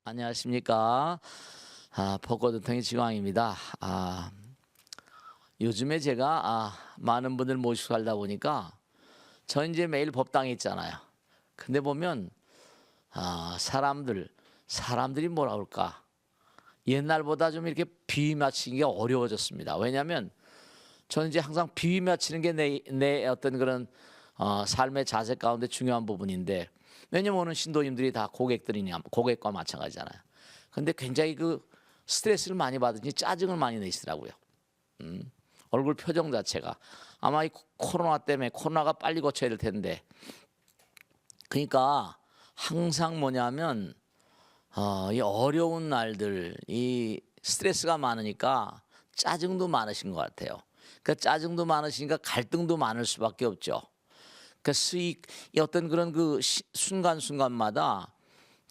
안녕하십니까. 벚꽃은통의 지광입니다. 요즘에 제가 많은 분들 모시고 살다 보니까 저 이제 매일 법당에 있잖아요. 근데 보면 사람들이 뭐라 그럴까, 옛날보다 좀 이렇게 비위 맞추는 게 어려워졌습니다. 왜냐하면 저는 이제 항상 비위 맞추는 게 내 어떤 그런 삶의 자세 가운데 중요한 부분인데, 왜냐면 오는 신도님들이 다 고객과 마찬가지잖아요. 근데 굉장히 그 스트레스를 많이 받으니 짜증을 많이 내시더라고요. 얼굴 표정 자체가 아마 이 코로나 때문에, 코로나가 빨리 고쳐야 될 텐데, 그러니까 항상 뭐냐면 이 어려운 날들, 이 스트레스가 많으니까 짜증도 많으신 것 같아요. 그 짜증도 많으시니까 갈등도 많을 수밖에 없죠. 그 이 어떤 그런 그 순간순간마다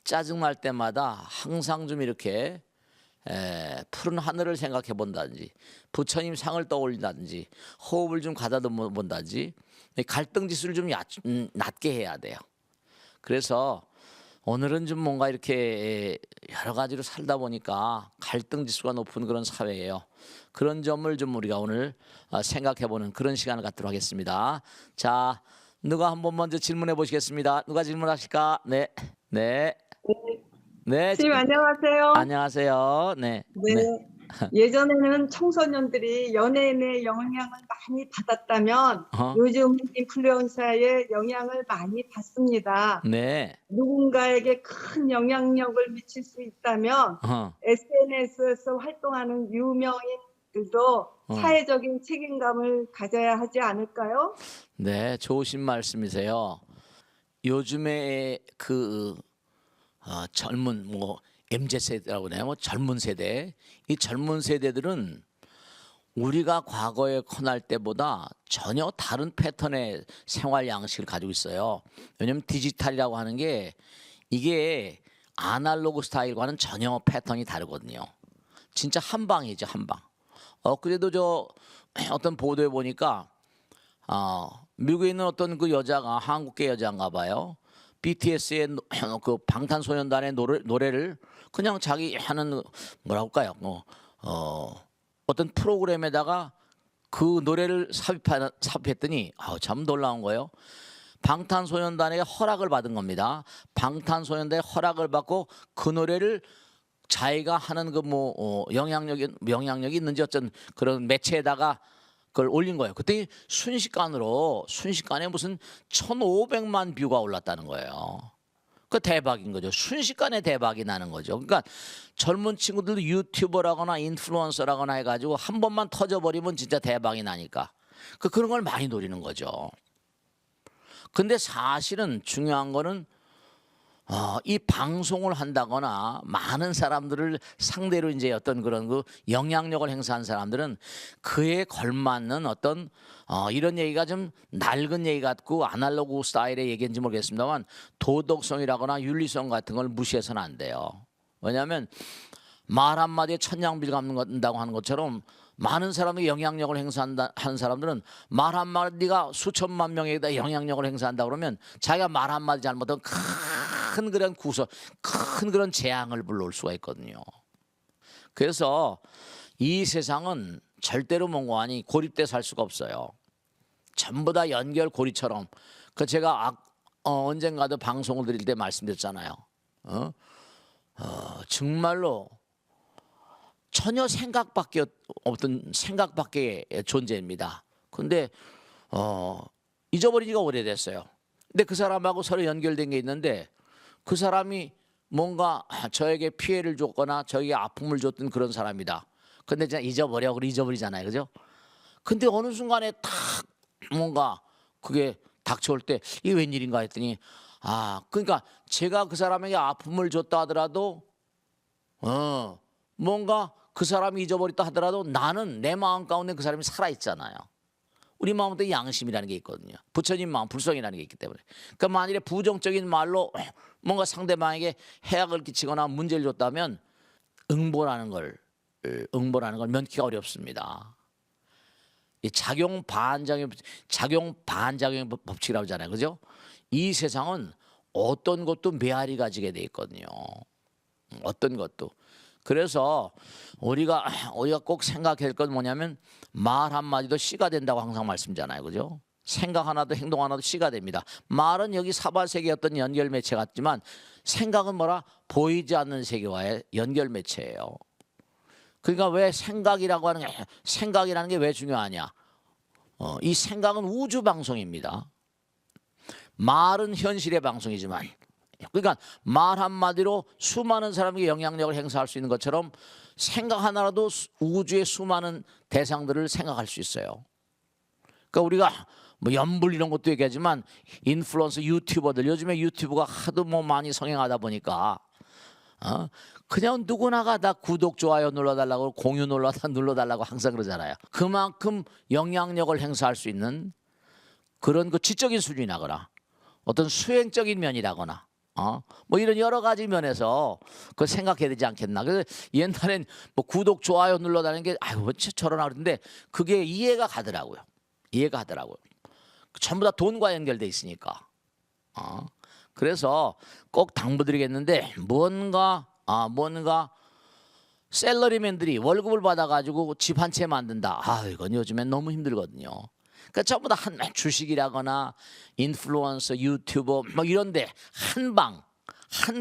짜증 날 때마다 항상 좀 이렇게 푸른 하늘을 생각해 본다든지, 부처님 상을 떠올린다든지, 호흡을 좀 가다듬어 본다든지, 갈등 지수를 좀 낮게 해야 돼요. 그래서 오늘은 좀 뭔가 이렇게 여러 가지로 살다 보니까 갈등 지수가 높은 그런 사회예요. 그런 점을 좀 우리가 오늘 생각해보는 그런 시간을 갖도록 하겠습니다. 자, 누가 한번 먼저 질문해 보시겠습니다. 누가 질문하실까? 네, 네, 네. 네. 선생님 안녕하세요. 안녕하세요. 네, 네. 네. 예전에는 청소년들이 연예인의 영향을 많이 받았다면 어, 요즘 인플루언서의 영향을 많이 받습니다. 네, 누군가에게 큰 영향력을 미칠 수 있다면 어, SNS에서 활동하는 유명인들도 어. 사회적인 책임감을 가져야 하지 않을까요? 네, 좋으신 말씀이세요. 요즘에 그 젊은 MZ 세대라고 그래요. 젊은 세대. 이 젊은 세대들은 우리가 과거에 커날 때보다 전혀 다른 패턴의 생활 양식을 가지고 있어요. 왜냐하면 디지털이라고 하는 게, 이게 아날로그 스타일과는 전혀 패턴이 다르거든요. 진짜 한 방이죠, 한 방. 그래도 저 어떤 보도에 보니까 미국에 있는 어떤 그 여자가, 한국계 여자인가 봐요. BTS의 그 방탄소년단의 노래를 그냥 자기 하는, 뭐라 할까요? 어떤 프로그램에다가 그 노래를 삽입했더니 참 놀라운 거예요. 방탄소년단에게 허락을 받은 겁니다. 방탄소년단의 허락을 받고 그 노래를 자기가 하는 그 영향력이 있는지 어쩐 그런 매체에다가 그걸 올린 거예요. 그때 순식간에 무슨 1,500만 뷰가 올랐다는 거예요. 그 대박인 거죠. 순식간에 대박이 나는 거죠. 그러니까 젊은 친구들도 유튜버라거나 인플루언서라거나 해가지고 한 번만 터져버리면 진짜 대박이 나니까 그런 걸 많이 노리는 거죠. 근데 사실은 중요한 거는 이 방송을 한다거나 많은 사람들을 상대로 이제 어떤 그런 그 영향력을 행사한 사람들은 그에 걸맞는 어떤 이런 얘기가 좀 낡은 얘기 같고 아날로그 스타일의 얘기인지 모르겠습니다만, 도덕성이라거나 윤리성 같은 걸 무시해서는 안 돼요. 왜냐하면 말 한마디에 천냥빌 갚는다고 하는 것처럼, 많은 사람이 영향력을 행사한다 하는 사람들은 말 한마디가 수천만 명에다 영향력을 행사한다 그러면 자기가 말 한마디 잘못하면 큰 그런 재앙을 불러올 수가 있거든요. 그래서 이 세상은 절대로 멍하니 고립돼 살 수가 없어요. 전부 다 연결고리처럼. 제가 언젠가도 방송을 드릴 때 말씀드렸잖아요. 정말로 전혀 생각밖에 존재입니다. 근데 잊어버린 지가 오래됐어요. 근데 그 사람하고 서로 연결된 게 있는데, 그 사람이 뭔가 저에게 피해를 줬거나 저에게 아픔을 줬던 그런 사람이다. 근데 그냥 잊어버리잖아요. 그죠? 근데 어느 순간에 탁 뭔가 그게 닥쳐올 때 이게 웬일인가 했더니, 그러니까 제가 그 사람에게 아픔을 줬다 하더라도 뭔가 그 사람이 잊어버렸다 하더라도 나는 내 마음 가운데 그 사람이 살아있잖아요. 우리 마음도 양심이라는 게 있거든요. 부처님 마음, 불성이라는 게 있기 때문에. 그러니까 만일에 부정적인 말로 뭔가 상대방에게 해악을 끼치거나 문제를 줬다면 응보라는 걸 면키가 어렵습니다. 이 작용 반작용의 법칙이라고 하잖아요. 그죠? 이 세상은 어떤 것도 메아리 가지게 돼 있거든요. 어떤 것도. 그래서 우리가 꼭 생각해야 될 건 뭐냐면 말 한마디도 씨가 된다고 항상 말씀잖아요. 그죠? 생각 하나도 행동 하나도 씨가 됩니다. 말은 여기 사바세계의 어떤 연결 매체 같지만 생각은 뭐라? 보이지 않는 세계와의 연결 매체예요. 그러니까 왜 생각이라는 게 왜 중요하냐? 이 생각은 우주 방송입니다. 말은 현실의 방송이지만, 그러니까 말 한마디로 수많은 사람에게 영향력을 행사할 수 있는 것처럼 생각 하나라도 우주의 수많은 대상들을 생각할 수 있어요. 그러니까 우리가 뭐 연불 이런 것도 얘기하지만 인플루언서 유튜버들, 요즘에 유튜브가 하도 뭐 많이 성행하다 보니까 그냥 누구나가 다 구독 좋아요 눌러달라고, 공유 눌러달라고 항상 그러잖아요. 그만큼 영향력을 행사할 수 있는 그런 그 지적인 수준이라거나 어떤 수행적인 면이라거나 뭐 이런 여러 가지 면에서 그걸 생각해야 되지 않겠나. 그래서 옛날엔 뭐 구독 좋아요 눌러달라는 게 아유 뭐 저러나 그러는데 그게 이해가 가더라고요. 전부 다 돈과 연결돼 있으니까. 그래서 꼭 당부드리겠는데 뭔가 셀러리맨들이 월급을 받아가지고 집 한 채 만든다. 이건 요즘엔 너무 힘들거든요. 그러니까 전부 다 한 주식이라거나 인플루언서, 유튜버 뭐 이런데 한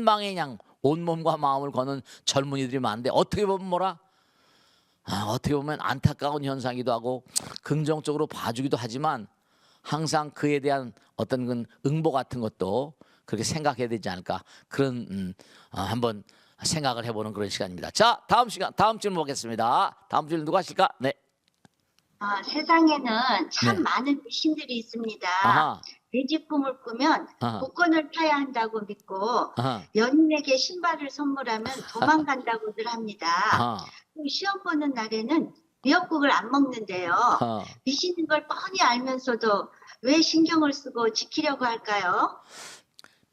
방에 그냥 온몸과 마음을 거는 젊은이들이 많은데 어떻게 보면 어떻게 보면 안타까운 현상이기도 하고 긍정적으로 봐주기도 하지만 항상 그에 대한 어떤 그 응보 같은 것도 그렇게 생각해야 되지 않을까 그런 한번 생각을 해보는 그런 시간입니다. 자, 다음 질문 보겠습니다. 다음 질문 누가 하실까? 네. 세상에는 참 네. 많은 미신들이 있습니다. 아하. 돼지 꿈을 꾸면 아하. 복권을 타야 한다고 믿고 아하. 연인에게 신발을 선물하면 도망간다고들 합니다. 아하. 또 시험 보는 날에는 미역국을 안 먹는데요. 아하. 미신인 걸 뻔히 알면서도 왜 신경을 쓰고 지키려고 할까요?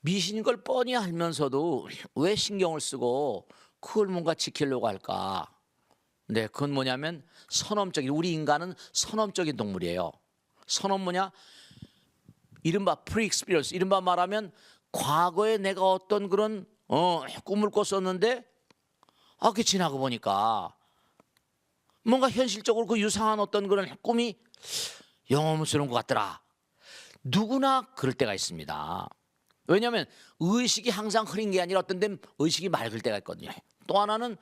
미신인 걸 뻔히 알면서도 왜 신경을 쓰고 그걸 뭔가 지키려고 할까? 네, 그건 뭐냐면 우리 인간은 선험적인 동물이에요. 선험 뭐냐? 이른바 프리익스피리언스, 이른바 말하면 과거에 내가 어떤 그런 꿈을 꿨었는데 그게 지나고 보니까 뭔가 현실적으로 그 유사한 어떤 그런 꿈이 영험스러운 것 같더라. 누구나 그럴 때가 있습니다. 왜냐하면 의식이 항상 흐린 게 아니라 어떤 데는 의식이 맑을 때가 있거든요. 또 하나는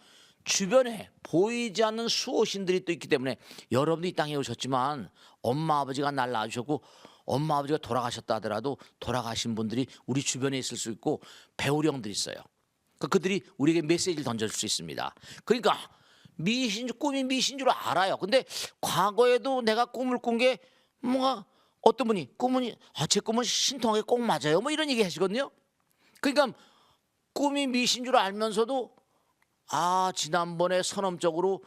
주변에 보이지 않는 수호신들이 또 있기 때문에 여러분도 이 땅에 오셨지만 엄마 아버지가 날 낳아주셨고 엄마 아버지가 돌아가셨다 하더라도 돌아가신 분들이 우리 주변에 있을 수 있고 배우령들이 있어요. 그러니까 그들이 우리에게 메시지를 던져줄 수 있습니다. 그러니까 꿈이 미신 줄 알아요. 근데 과거에도 내가 꿈을 꾼 게 뭔가 어떤 분이 제 꿈은 신통하게 꼭 맞아요 뭐 이런 얘기 하시거든요. 그러니까 꿈이 미신 줄 알면서도 지난번에 선험적으로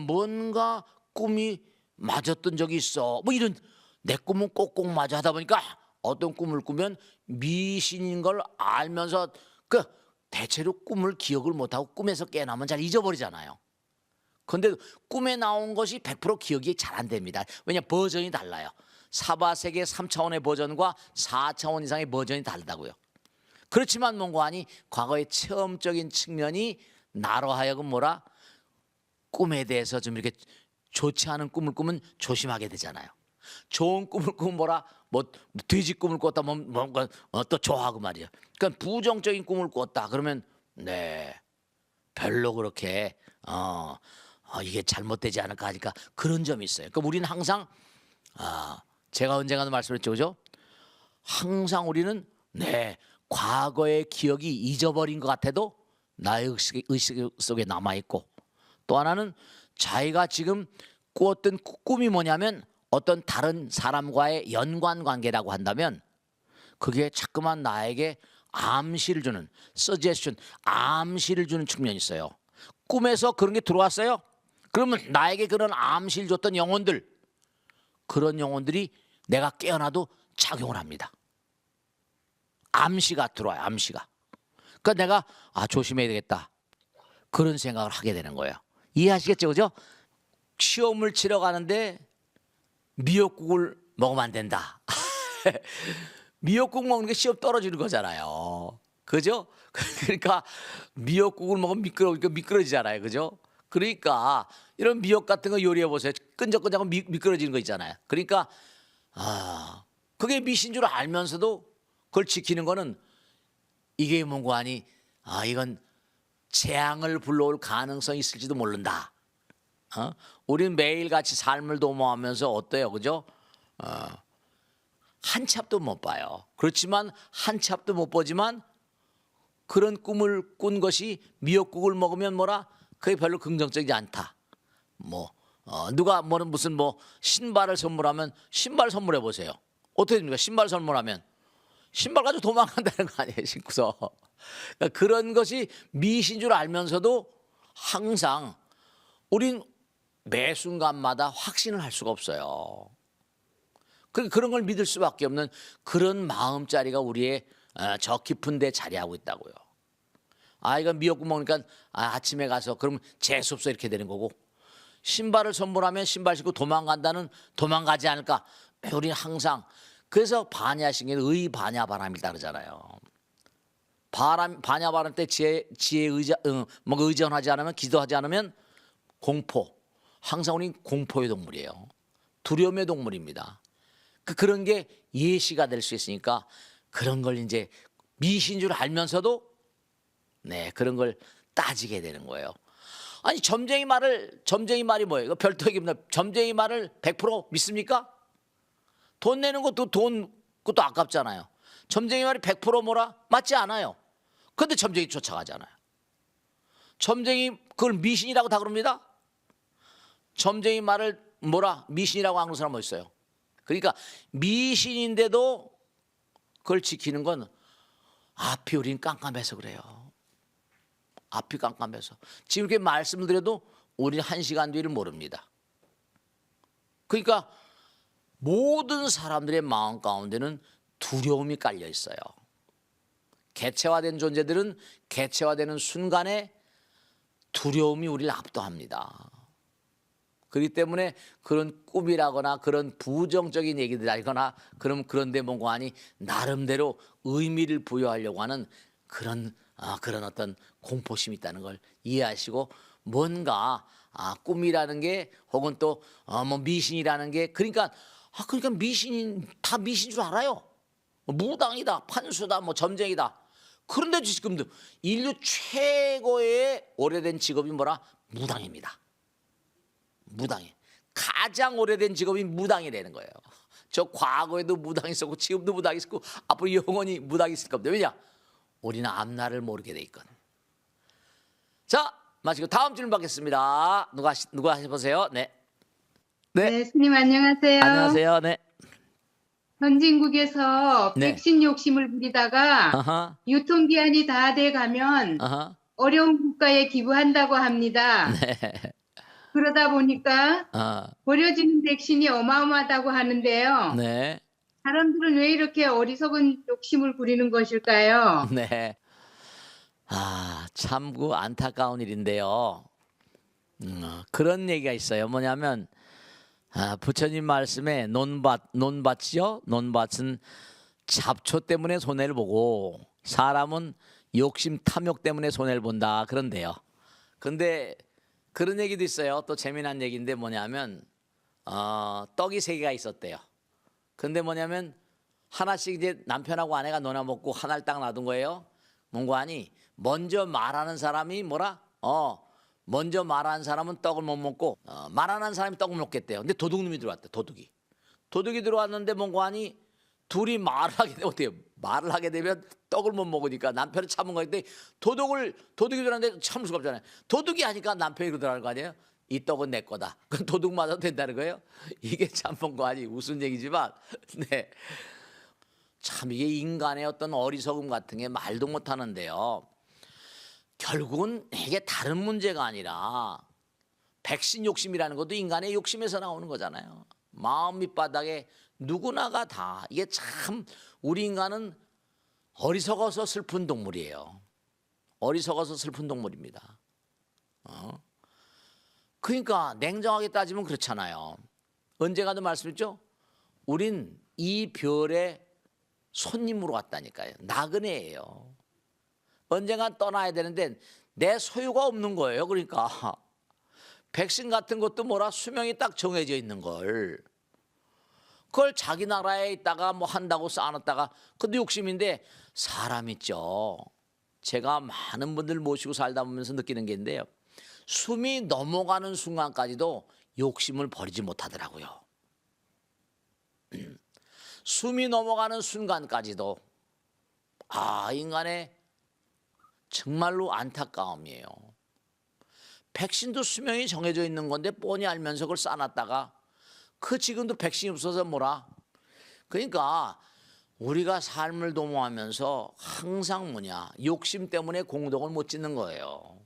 뭔가 꿈이 맞았던 적이 있어 뭐 이런 내 꿈은 꼭꼭 맞아 하다 보니까 어떤 꿈을 꾸면 미신인 걸 알면서 대체로 꿈을 기억을 못하고 꿈에서 깨어나면 잘 잊어버리잖아요. 그런데 꿈에 나온 것이 100% 기억이 잘 안 됩니다. 왜냐 버전이 달라요. 사바세계 3차원의 버전과 4차원 이상의 버전이 다르다고요. 그렇지만 뭔가 하니 과거의 체험적인 측면이 나로 하여금 꿈에 대해서 좀 이렇게 좋지 않은 꿈을 꾸면 조심하게 되잖아요. 좋은 꿈을 꾸면 돼지 꿈을 꿨다 뭔가 또 좋아하고 말이에요. 그러니까 부정적인 꿈을 꿨다 그러면 별로 그렇게 이게 잘못되지 않을까 하니까 그런 점이 있어요. 그러니까 우리는 항상 제가 언젠가도 말씀했죠, 그죠? 항상 우리는 과거의 기억이 잊어버린 것 같아도 나의 의식 속에 남아 있고, 또 하나는 자기가 지금 꾸었던 꿈이 뭐냐면 어떤 다른 사람과의 연관 관계라고 한다면 그게 자꾸만 나에게 암시를 주는 suggestion, 암시를 주는 측면이 있어요. 꿈에서 그런 게 들어왔어요. 그러면 나에게 그런 암시를 줬던 영혼들, 그런 영혼들이 내가 깨어나도 작용을 합니다. 암시가 들어와요. 암시가. 그러니까 내가 조심해야 되겠다 그런 생각을 하게 되는 거예요. 이해하시겠죠, 그죠? 시험을 치러 가는데 미역국을 먹으면 안 된다. 미역국 먹는 게 시험 떨어지는 거잖아요. 그죠? 그러니까 미역국을 먹으면 미끄러지잖아요. 그죠? 그러니까 이런 미역 같은 거 요리해 보세요. 끈적끈적하고 미끄러지는 거 있잖아요. 그러니까 그게 미신 줄 알면서도 그걸 지키는 거는 이게 뭔고 하니 이건 재앙을 불러올 가능성이 있을지도 모른다. 우리는 매일같이 삶을 도모하면서 어때요? 그죠? 한 치 앞도 못 봐요. 그렇지만 한 치 앞도 못 보지만 그런 꿈을 꾼 것이 미역국을 먹으면 뭐라 그게 별로 긍정적이지 않다. 누가 무슨 신발을 선물하면 신발 선물해 보세요. 어떻게 됩니까? 신발 선물하면 신발 가지고 도망간다는 거 아니에요, 신고서. 그러니까 그런 것이 미신 줄 알면서도 항상 우린 매 순간마다 확신을 할 수가 없어요. 그런 걸 믿을 수밖에 없는 그런 마음자리가 우리의 저 깊은 데 자리하고 있다고요. 이건 미역국 먹으니까 아침에 가서 그러면 재수 없어 이렇게 되는 거고, 신발을 선물하면 신발 신고 도망가지 않을까. 우리는 항상 그래서 반야신경은 의반야바람이다 그러잖아요. 반야바람 때 지혜에 의존하지 않으면, 기도하지 않으면 공포. 항상 우리는 공포의 동물이에요. 두려움의 동물입니다. 그런 게 예시가 될 수 있으니까 그런 걸 이제 미신 줄 알면서도 그런 걸 따지게 되는 거예요. 아니 점쟁이 말이 뭐예요? 이거 별도입니다. 점쟁이 말을 100% 믿습니까? 돈 내는 것도 그것도 아깝잖아요. 점쟁이 말이 100% 뭐라? 맞지 않아요. 그런데 점쟁이 쫓아가잖아요. 점쟁이 그걸 미신이라고 다 그럽니다. 점쟁이 말을 미신이라고 하는 사람 뭐 있어요? 그러니까 미신인데도 그걸 지키는 건 앞이 우린 깜깜해서 그래요. 앞이 깜깜해서. 지금 이렇게 말씀을 드려도 우리는 1시간 뒤를 모릅니다. 그러니까 모든 사람들의 마음 가운데는 두려움이 깔려 있어요. 개체화된 존재들은 개체화되는 순간에 두려움이 우리를 압도합니다. 그렇기 때문에 그런 꿈이라거나 그런 부정적인 얘기들 하거나 그런데 뭔가 하니 나름대로 의미를 부여하려고 하는 그런 어떤 공포심이 있다는 걸 이해하시고, 뭔가 꿈이라는 게 혹은 또 미신이라는 게 그러니까 미신인 다 미신 줄 알아요. 무당이다, 판수다, 점쟁이다. 그런데 지금도 인류 최고의 오래된 직업이 무당입니다. 무당이 가장 오래된 직업이 무당이라는 거예요. 저 과거에도 무당이 있었고 지금도 무당이 있었고 앞으로 영원히 무당이 있을 겁니다. 왜냐? 우리는 앞날을 모르게 돼 있거든. 자, 마치고 다음 질문 받겠습니다. 누가 해보세요? 네. 네, 스님 안녕하세요. 안녕하세요. 네. 선진국에서 네. 백신 욕심을 부리다가 아하. 유통기한이 다 돼 가면 아하. 어려운 국가에 기부한다고 합니다. 네. 그러다 보니까 버려지는 백신이 어마어마하다고 하는데요. 네. 사람들은 왜 이렇게 어리석은 욕심을 부리는 것일까요? 네. 참 안타까운 일인데요. 그런 얘기가 있어요. 뭐냐면 부처님 말씀에 논밭이요. 논밭은 잡초 때문에 손해를 보고 사람은 욕심 탐욕 때문에 손해를 본다. 그런데요. 근데 그런 얘기도 있어요. 또 재미난 얘기인데 뭐냐면 떡이 3개가 있었대요. 근데 뭐냐면 하나씩 이제 남편하고 아내가 나눠 먹고 하나를 딱 놔둔 거예요. 뭔가 하니 먼저 말하는 사람이 먼저 말하는 사람은 떡을 못 먹고 말 안 하는 사람이 떡을 먹겠대요. 근데 도둑놈이 들어왔대. 도둑이 들어왔는데 뭔가 하니 둘이 말을 하게 되면 어때요? 말을 하게 되면 떡을 못 먹으니까 남편은 참은 거인데 도둑이 들어왔는데 참을 수가 없잖아요. 도둑이 하니까 남편이 그러더라는 거 아니에요? 이 떡은 내 거다. 그럼 도둑 맞아도 된다는 거예요? 이게 참 뭔가 아니 웃은 얘기지만 네. 참 이게 인간의 어떤 어리석음 같은 게 말도 못 하는데요. 결국은 이게 다른 문제가 아니라 백신 욕심이라는 것도 인간의 욕심에서 나오는 거잖아요. 마음 밑바닥에 누구나가 다 이게 참 우리 인간은 어리석어서 슬픈 동물이에요. 어리석어서 슬픈 동물입니다. 그러니까 냉정하게 따지면 그렇잖아요. 언젠가도 말씀했죠. 우린 이 별에 손님으로 왔다니까요. 나그네예요. 언젠간 떠나야 되는데 내 소유가 없는 거예요. 그러니까 백신 같은 것도 뭐라 수명이 딱 정해져 있는 걸 그걸 자기 나라에 있다가 뭐 한다고 쌓아놨다가 그것도 욕심인데 사람 있죠. 제가 많은 분들 모시고 살다 보면서 느끼는 게 있는데요. 숨이 넘어가는 순간까지도 욕심을 버리지 못하더라고요. 숨이 넘어가는 순간까지도 인간의 정말로 안타까움이에요. 백신도 수명이 정해져 있는 건데 뻔히 알면서 그걸 쌓아놨다가 지금도 백신이 없어서 뭐라. 그러니까 우리가 삶을 도모하면서 항상 욕심 때문에 공덕을 못 짓는 거예요.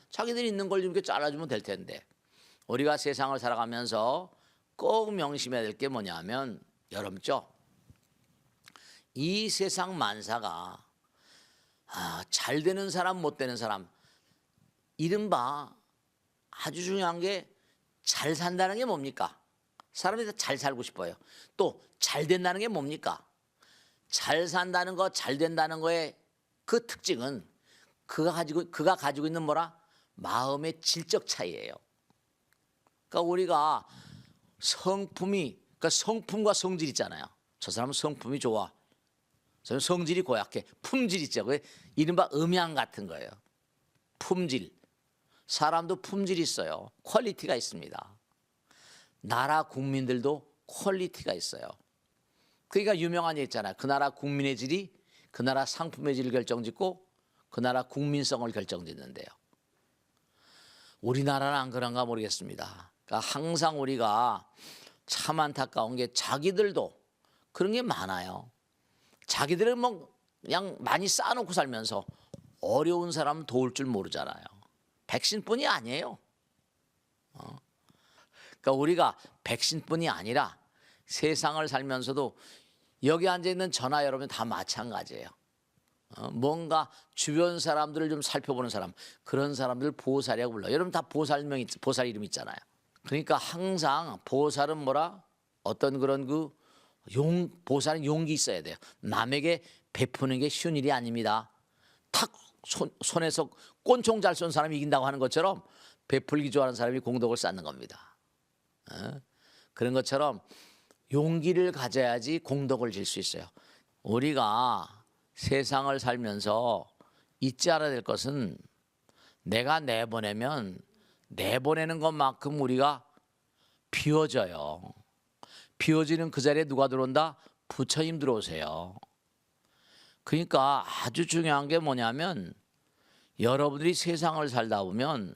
자기들이 있는 걸 이렇게 잘라주면 될 텐데 우리가 세상을 살아가면서 꼭 명심해야 될 게 뭐냐면 여러분죠. 이 세상 만사가 잘 되는 사람 못 되는 사람 이른바 아주 중요한 게 잘 산다는 게 뭡니까? 사람이 다 잘 살고 싶어요. 또 잘 된다는 게 뭡니까? 잘 산다는 거, 잘 된다는 거의 그 특징은 그가 가지고 있는 뭐라? 마음의 질적 차이예요. 그러니까 우리가 그러니까 성품과 성질 있잖아요. 저 사람은 성품이 좋아. 저는 성질이 고약해. 품질 있죠. 그게 이른바 음양 같은 거예요. 품질. 사람도 품질이 있어요. 퀄리티가 있습니다. 나라 국민들도 퀄리티가 있어요. 그러니까 유명한 얘기 있잖아요. 그 나라 국민의 질이 그 나라 상품의 질을 결정짓고 그 나라 국민성을 결정짓는데요. 우리나라는 안 그런가 모르겠습니다. 그러니까 항상 우리가 참 안타까운 게 자기들도 그런 게 많아요. 자기들은 뭐 그냥 많이 쌓아놓고 살면서 어려운 사람 도울 줄 모르잖아요. 백신뿐이 아니에요. 그러니까 우리가 백신뿐이 아니라 세상을 살면서도 여기 앉아있는 저나 여러분 다 마찬가지예요. 뭔가 주변 사람들을 좀 살펴보는 사람, 그런 사람들 보살이라고 불러요. 여러분 다 보살 이름 있잖아요. 그러니까 항상 보살은 뭐라? 어떤 그런 보살은 용기 있어야 돼요. 남에게 베푸는 게 쉬운 일이 아닙니다. 탁 손에서 꼰총 잘 쏜 사람이 이긴다고 하는 것처럼 베풀기 좋아하는 사람이 공덕을 쌓는 겁니다. 그런 것처럼 용기를 가져야지 공덕을 질 수 있어요. 우리가 세상을 살면서 잊지 않아야 될 것은 내가 내보내면 내보내는 것만큼 우리가 비워져요. 비워지는 그 자리에 누가 들어온다? 부처님 들어오세요. 그러니까 아주 중요한 게 뭐냐면 여러분들이 세상을 살다 보면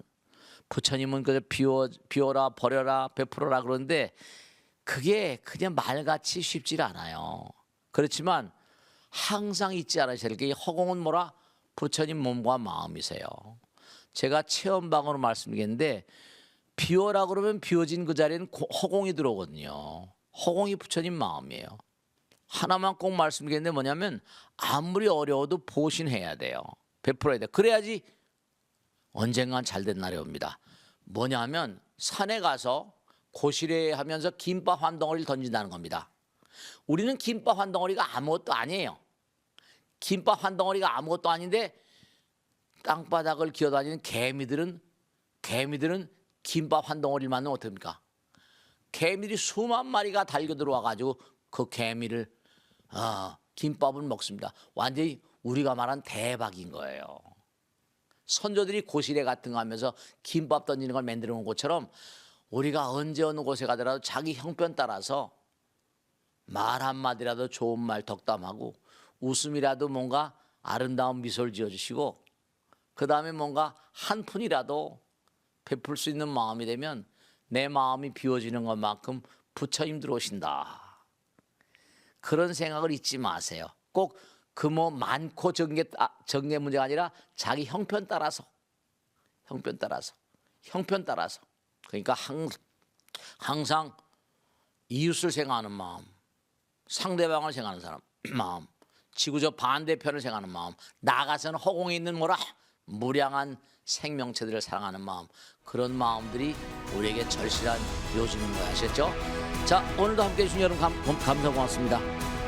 부처님은 그저 비워라 버려라 베풀어라 그러는데 그게 그냥 말같이 쉽지 않아요. 그렇지만 항상 잊지 않으셔야 될 게 허공은 뭐라? 부처님 몸과 마음이세요. 제가 체험방으로 말씀드리겠는데 비워라 그러면 비워진 그 자리에는 허공이 들어오거든요. 허공이 부처님 마음이에요. 하나만 꼭 말씀드리겠는데 뭐냐면 아무리 어려워도 보신해야 돼요. 베풀어야 돼요. 그래야지 언젠간 잘된 날이 옵니다. 뭐냐면 산에 가서 고시래 하면서 김밥 한 덩어리를 던진다는 겁니다. 우리는 김밥 한 덩어리가 아무것도 아니에요. 김밥 한 덩어리가 아무것도 아닌데 땅바닥을 기어다니는 개미들은 김밥 한 덩어리를 만나면 어떡합니까? 개미들이 수만 마리가 달겨 들어와 가지고 그 개미를 김밥을 먹습니다. 완전히 우리가 말한 대박인 거예요. 선조들이 고시래 같은 거 하면서 김밥 던지는 걸 만들어 놓은 것처럼 우리가 언제 어느 곳에 가더라도 자기 형편 따라서 말 한마디라도 좋은 말 덕담하고 웃음이라도 뭔가 아름다운 미소를 지어주시고 그 다음에 뭔가 한 푼이라도 베풀 수 있는 마음이 되면 내 마음이 비워지는 것만큼 부처님 들어오신다. 그런 생각을 잊지 마세요. 꼭 그 뭐 많고 적은 게 문제가 아니라 자기 형편 따라서 그러니까 항상 이웃을 생각하는 마음, 상대방을 생각하는 사람 마음, 지구적 반대편을 생각하는 마음, 나가서는 허공에 있는 뭐라 무량한 생명체들을 사랑하는 마음, 그런 마음들이 우리에게 절실한 요즘인 거야. 아셨죠? 자, 오늘도 함께해 주신 여러분 감사 고맙습니다.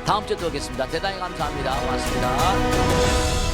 다음 주에 또 뵙겠습니다. 대단히 감사합니다. 고맙습니다.